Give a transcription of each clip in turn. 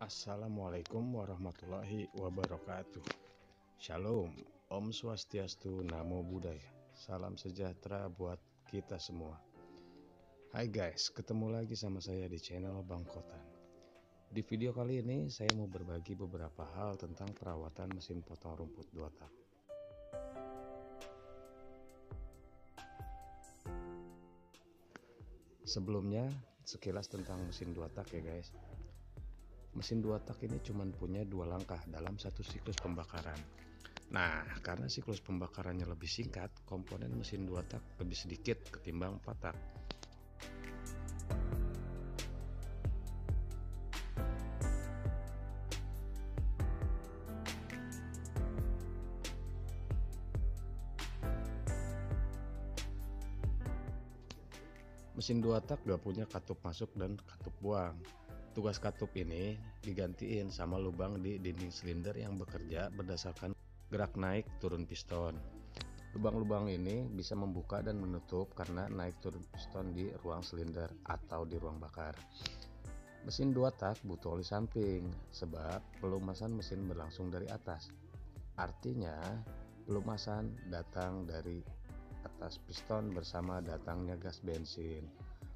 Assalamualaikum warahmatullahi wabarakatuh. Shalom, Om Swastiastu, Namo Buddhaya. Salam sejahtera buat kita semua. Hai guys, ketemu lagi sama saya di channel Bang Kotan. Di video kali ini saya mau berbagi beberapa hal tentang perawatan mesin potong rumput 2 tak. Sebelumnya, sekilas tentang mesin 2 tak ya guys. Mesin 2 tak ini cuma punya 2 langkah dalam satu siklus pembakaran. Nah, karena siklus pembakarannya lebih singkat, komponen mesin 2 tak lebih sedikit ketimbang 4 tak. Mesin 2 tak gak punya katup masuk dan katup buang. Tugas katup ini digantiin sama lubang di dinding silinder yang bekerja berdasarkan gerak naik turun piston. Lubang-lubang ini bisa membuka dan menutup karena naik turun piston di ruang silinder atau di ruang bakar. Mesin 2 tak butuh oli samping sebab pelumasan mesin berlangsung dari atas. Artinya pelumasan datang dari atas piston bersama datangnya gas bensin.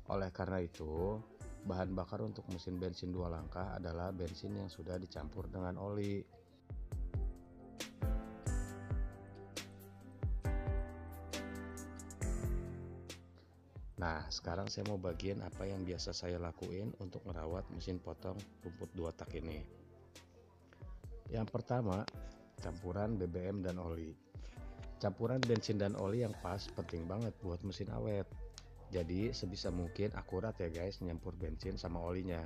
Oleh karena itu, bahan bakar untuk mesin bensin 2 langkah adalah bensin yang sudah dicampur dengan oli. Nah, sekarang saya mau bagian apa yang biasa saya lakuin untuk merawat mesin potong rumput 2 tak ini. Yang pertama, campuran BBM dan oli. Campuran bensin dan oli yang pas penting banget buat mesin awet. Jadi sebisa mungkin akurat ya guys nyampur bensin sama olinya.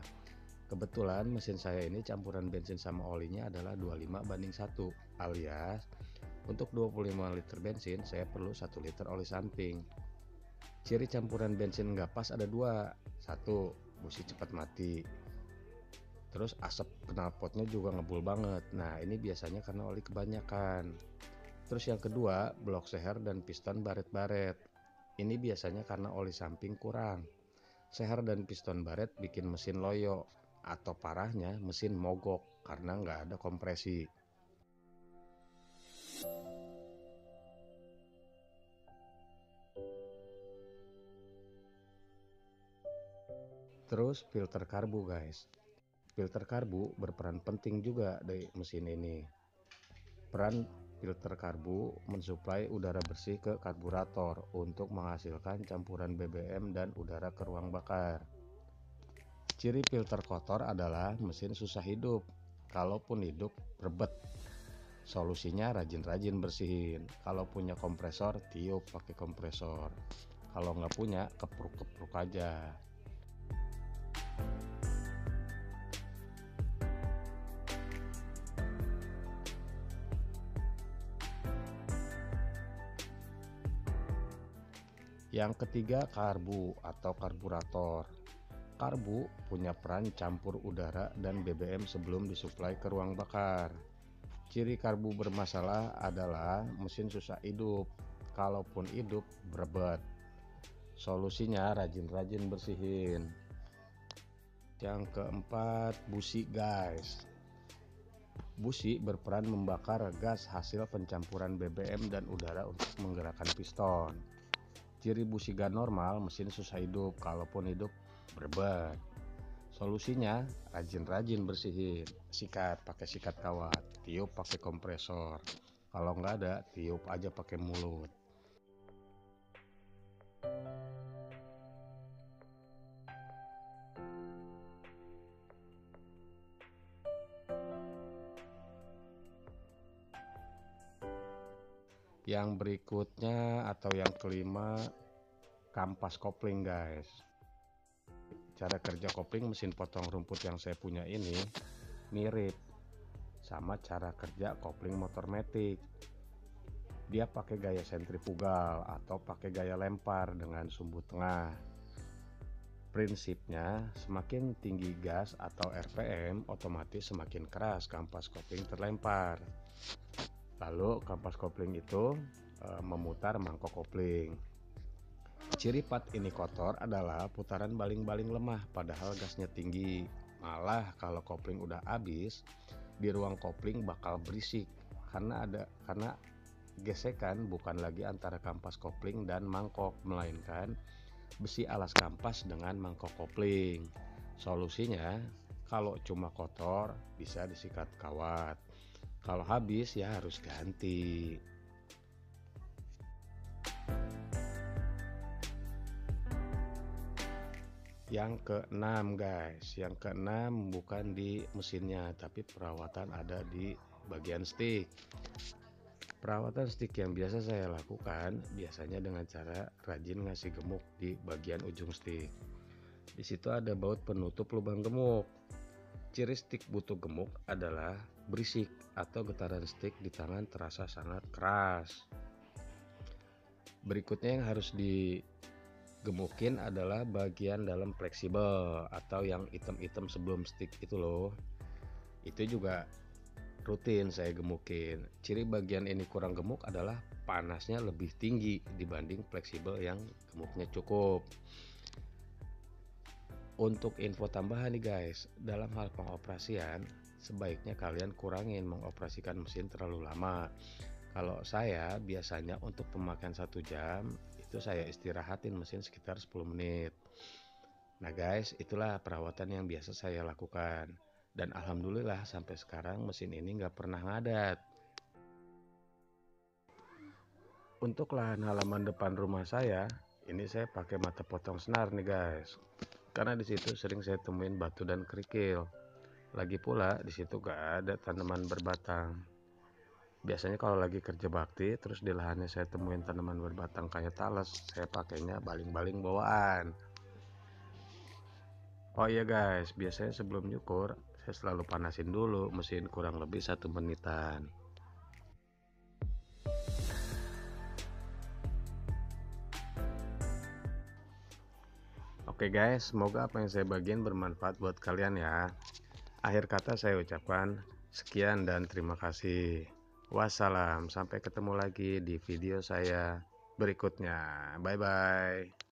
Kebetulan mesin saya ini campuran bensin sama olinya adalah 25:1, alias untuk 25 liter bensin saya perlu 1 liter oli samping. Ciri campuran bensin nggak pas ada 2. 1, busi cepat mati. Terus asap knalpotnya juga ngebul banget. Nah, ini biasanya karena oli kebanyakan. Terus yang kedua, blok seher dan piston baret-baret. Ini biasanya karena oli samping kurang. Seher dan piston baret bikin mesin loyo, atau parahnya mesin mogok karena nggak ada kompresi. Terus filter karbu guys. Filter karbu berperan penting juga di mesin ini. Peran filter karbu mensuplai udara bersih ke karburator untuk menghasilkan campuran BBM dan udara ke ruang bakar. Ciri filter kotor adalah mesin susah hidup. Kalaupun hidup, rebet. Solusinya rajin-rajin bersihin. Kalau punya kompresor, tiup pakai kompresor. Kalau nggak punya, kepruk-kepruk aja. Yang ketiga, karbu atau karburator. Karbu punya peran campur udara dan BBM sebelum disuplai ke ruang bakar. Ciri karbu bermasalah adalah mesin susah hidup. Kalaupun hidup, berebet. Solusinya rajin-rajin bersihin. Yang keempat, busi guys. Busi berperan membakar gas hasil pencampuran BBM dan udara untuk menggerakkan piston. Ciri busi gak normal, mesin susah hidup. Kalaupun hidup, berebet. Solusinya rajin-rajin bersihin. Sikat pakai sikat kawat, tiup pakai kompresor. Kalau nggak ada, tiup aja pakai mulut. Yang berikutnya atau yang kelima, kampas kopling guys. Cara kerja kopling mesin potong rumput yang saya punya ini mirip sama cara kerja kopling motor matic. Dia pakai gaya sentrifugal atau pakai gaya lempar dengan sumbu tengah. Prinsipnya, semakin tinggi gas atau RPM, otomatis semakin keras kampas kopling terlempar. Lalu kampas kopling itu memutar mangkok kopling. Ciri part ini kotor adalah putaran baling-baling lemah padahal gasnya tinggi. Malah kalau kopling udah habis, di ruang kopling bakal berisik karena gesekan bukan lagi antara kampas kopling dan mangkok, melainkan besi alas kampas dengan mangkok kopling. Solusinya, kalau cuma kotor bisa disikat kawat. Kalau habis ya harus ganti. Yang keenam guys, yang keenam bukan di mesinnya tapi perawatan ada di bagian stick. Perawatan stick yang biasa saya lakukan biasanya dengan cara rajin ngasih gemuk di bagian ujung stick. Di situ ada baut penutup lubang gemuk. Ciri stick butuh gemuk adalah berisik atau getaran stick di tangan terasa sangat keras. Berikutnya yang harus digemukin adalah bagian dalam fleksibel atau yang item-item sebelum stick itu loh. Itu juga rutin saya gemukin. Ciri bagian ini kurang gemuk adalah panasnya lebih tinggi dibanding fleksibel yang gemuknya cukup. Untuk info tambahan nih guys, dalam hal pengoperasian sebaiknya kalian kurangin mengoperasikan mesin terlalu lama. Kalau saya biasanya untuk pemakaian 1 jam itu saya istirahatin mesin sekitar 10 menit. Nah guys, itulah perawatan yang biasa saya lakukan. Dan alhamdulillah sampai sekarang mesin ini nggak pernah ngadat. Untuk lahan halaman depan rumah saya, ini saya pakai mata potong senar nih guys. Karena di situ sering saya temuin batu dan kerikil. Lagi pula di situ gak ada tanaman berbatang. Biasanya kalau lagi kerja bakti, terus di lahannya saya temuin tanaman berbatang kayak talas, saya pakainya baling-baling bawaan. Oh iya guys, biasanya sebelum nyukur saya selalu panasin dulu mesin kurang lebih 1 menitan. Oke guys, semoga apa yang saya bagiin bermanfaat buat kalian ya. Akhir kata saya ucapkan sekian dan terima kasih. Wassalam, sampai ketemu lagi di video saya berikutnya. Bye bye.